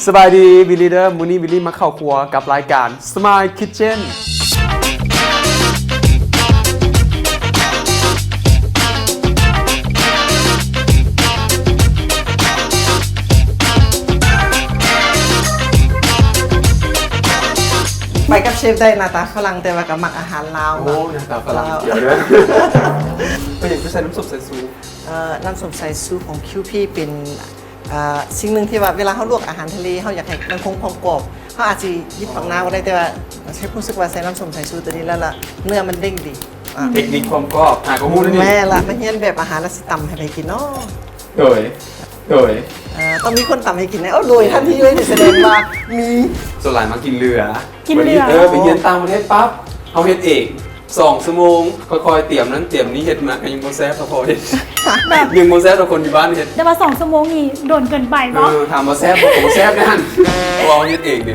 สบายดีวิลลี่เดอร์มูนี่วิลลี่มาเข้าครัวกับรายการ Smile Kitchen ไปกับเชฟได้หน้าตาฝรั่งแต่ว่ากับมักอาหารลาว โอ้หน้าตาฝรั่งเดี๋ยวด้วยก็อยากจะใส่น้ำซุปใส่ซู น้ำส้มสายซูของคิวพี่เป็นสิ่งหนึ่งที่ว่าเวลาเขาลวกอาหารทะเลเขาอยากให้มันคงความกรอบเขาอาจจะยิบปักน้ำก็ได้แต่ว่าเชฟรู้สึกว่าใส่น้ำส้มสายซูตัวนี้แล้วล่ะเนื้อมันเด้งดีเทคนิคความกรอบก็มูนี่ แม่ละไม่เฮียนแบบอาหารแล้วสิตำให้ไปกินเนาะ โดยต้องมีคนตำให้กินนะโดยทันทีเลยแสดงว่ามี ส่วนหลายมากินเรือ กินเรือ ไปเยือนต่างประเทศปั๊บเอาเฮ็ดเอง2 ชั่วโมงค่อยๆเตรียมนั้นเตรียมนี้เฮ็ดมายังโมแซ่บพอเฮ็ด แบบ ยังโมแซ่บทุกคนอยู่บ้านเฮ็ด แต่ว่า2 ชั่วโมงนี่โดนเกินไปเนาะ ถามมาแซ่บผมแซ่บนั่นเอาเฮ็ดเองดิ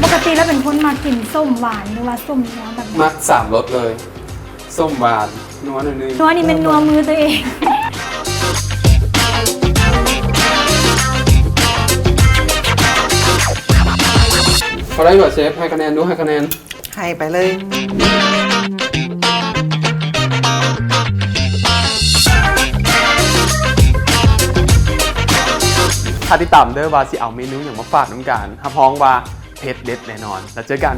ปกติแล้วเป็นคนมากินส้มหวานหรือว่าส้มนัวแบบ มัก3รสเลยส้มหวานนัวหน่อยนึง นัวนี่เป็นนัวมือตัวเอง พอได้กว่าเชฟให้คะแนนดูให้คะแนน ให้ไปเลย ถ้าที่ต่ำเด้อว่าสิเอาเมนูอย่างมาฝากน้ำกันถ้าพ้องว่าเผ็ดเด็ดแน่นอนแล้วเจอกัน